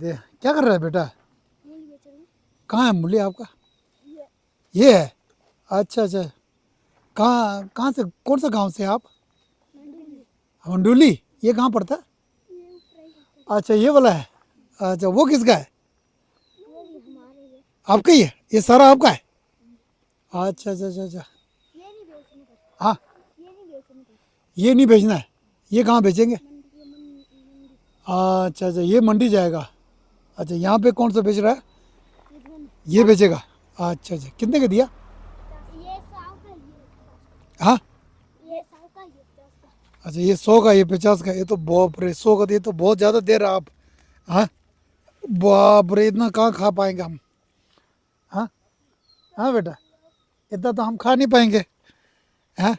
दे क्या कर रहा है बेटा? मूली बेच रहा हूँ। कहाँ है मूली आपका? ये ये है। अच्छा अच्छा। कहाँ कहाँ से, कौन सा गांव से आप? मंडूली। मंडोली। ये कहाँ पड़ता है? ये ऊपर ही होता अच्छा ये वाला है। अच्छा वो किसका है? है। वो भी हमारे है। आपका ही है? ये सारा आपका है? अच्छा अच्छा अच्छा अच्छा। ये नहीं बेचने का। हाँ ये नहीं बेचने का। ये नहीं बेचना है। ये कहाँ बेचेंगे? मंडी ये मंडी अच्छा अच्छा ये मंडी जाएगा। अच्छा यहाँ पे कौन सा बेच रहा है? ये दोनों ये बेचेगा। अच्छा अच्छा कितने का दिया? 50 ये 100 का ये 50 हाँ का। ये 100 का ये 50 का। अच्छा ये 100 का ये 50 का, ये तो बाप रे 100 का, ये तो बहुत ज़्यादा दे रहा आप। हाँ बाप रे इतना कहाँ खा पाएंगे हम? हाँ हाँ बेटा इतना तो हम खा नहीं पाएंगे। हाँ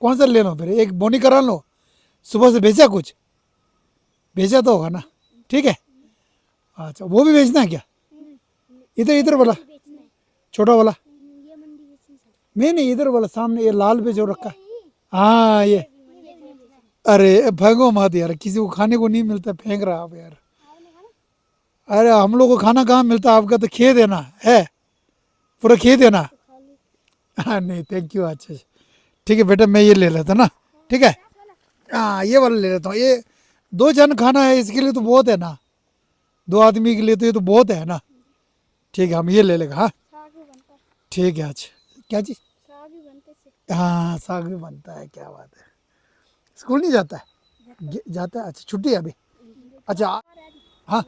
कौन सा ले लो फिर, एक बोनी करा लो। सुबह से बेचा कुछ? बेचा तो होगा ना? ठीक है। अच्छा वो भी बेचना है क्या? इधर इधर वाला ये बेचना है। छोटा वाला? ये मंडी बेचनी है। नहीं इधर वाला सामने ये लाल पे जो रखा है। ये हाँ ये। भी नहीं बेचना है। अरे फेंको मत यार, किसी को खाने को नहीं मिलता फेंक रहा आप यार। आपने खाना अरे हम लोग को खाना कहाँ मिलता, आपका तो खेत है ना, है पूरा खेत है ना। तो खा लो। हाँ नहीं थैंक यू। अच्छा ठीक है बेटा मैं ये ले लेता ना। ठीक है। हाँ ये वाला ले लेता हूँ। ये 2 जन खाना है इसके लिए तो बहुत है ना, 2 आदमी के लिए तो ये तो बहुत है ना। ठीक है हम ये ले लेगा। हाँ साग भी बनता है। ठीक है। अच्छा क्या चीज़? साग भी बनते से। हाँ साग भी बनता है, क्या बात है। स्कूल नहीं जाता है? जाता है। अच्छा छुट्टी है अभी? अच्छा हाँ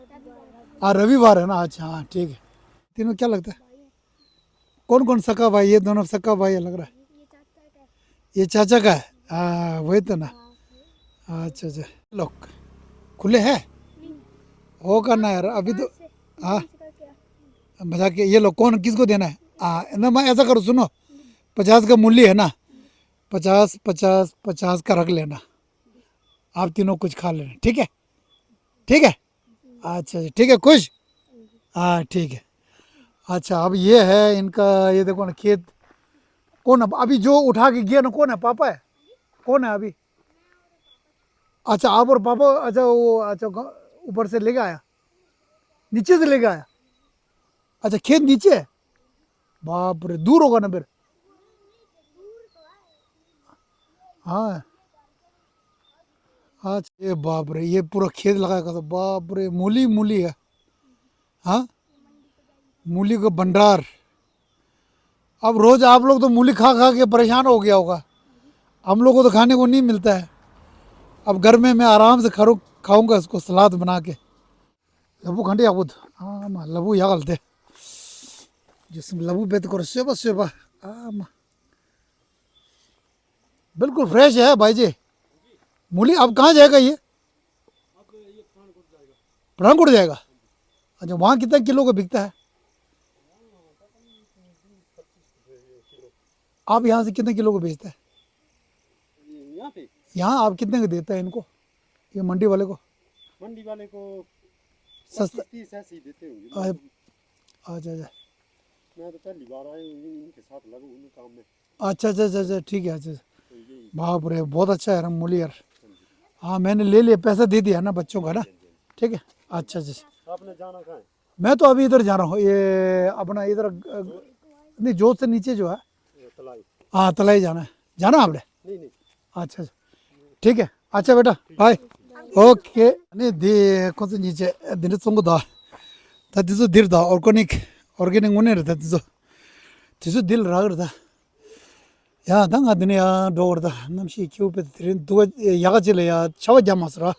हाँ रविवार है ना। अच्छा हाँ ठीक है। तीनों क्या लगता है? कौन कौन सका भाई? ये दोनों सका भाई है लग रहा है। ये चाचा का ये चाचा का है? हाँ वही तो ना। अच्छा अच्छा लोग खुले हैं होगा ना यार अभी तो। हाँ मजाक के ये लोग कौन किसको देना है? ना मैं ऐसा करो सुनो, 50 का मूल्य है ना, 50 50 50 का रख लेना। आप तीनों कुछ खा लेना ठीक है? ठीक है। अच्छा अच्छा ठीक है खुश। हाँ ठीक है। अच्छा अब ये है इनका, ये देखो ना खेत। कौन है अभी जो उठा के गया ना, कौन है? पापा है? कौन है अभी? अच्छा आप और पापा। अच्छा वो अच्छा ऊपर से लेके आया, नीचे से लेके आया। अच्छा खेत नीचे है? बाप रे दूर होगा ना फिर। हाँ अच्छा ये बाप रे ये पूरा खेत लगाएगा तो बाप रे मूली मूली है। हाँ मूली का भंडार। अब रोज आप लोग तो मूली खा खा के परेशान हो गया होगा, हम लोग को तो खाने को नहीं मिलता है। अब घर में मैं आराम से खाऊंगा इसको सलाद बना के। लबू खंडे आबुद हाँ लबू या गलते जिसमें लबू बेत करो सेवा सेवा। हाँ बिल्कुल फ्रेश है भाई जी। मूली अब कहाँ जाएगा ये? पठानकोट जाएगा। अच्छा वहाँ कितना किलो का बिकता है? आप यहाँ से कितने किलो को बेचते हैं? यहाँ पे यहाँ आप कितने का देते हैं इनको, ये मंडी वाले को? मंडी वाले को सस्ता? 25-30 ऐसे ही देते होंगे। अच्छा अच्छा मैं तो पहली बार आया हूँ इनके साथ लगू हूँ काम में। अच्छा अच्छा अच्छा अच्छा ठीक है। अच्छा तो यही बाप रे बहुत अच्छा है यार मूली यार। हाँ मैंने ले लिया, पैसा दे दिया ना बच्चों का ना। ठीक है। अच्छा अच्छा आपने जाना कहाँ है? मैं तो अभी इधर जा रहा हूँ, ये अपना इधर नहीं जोत से नीचे जो है। ये तलाई। हाँ तलाई जाना है। जाना आपने? नहीं नहीं अच्छा अच्छा ठीक है। अच्छा बेटा बाय। ओके नहीं दे कौन से नीचे दिन songo दा 다 दिसो दिर दा ऑर्गेनिक होने रहता दिसो दिसो दिल रागर दा 야 당가 드네야 도르다 남시 키우베 드린 두가 야가질이야 차와 잠았으라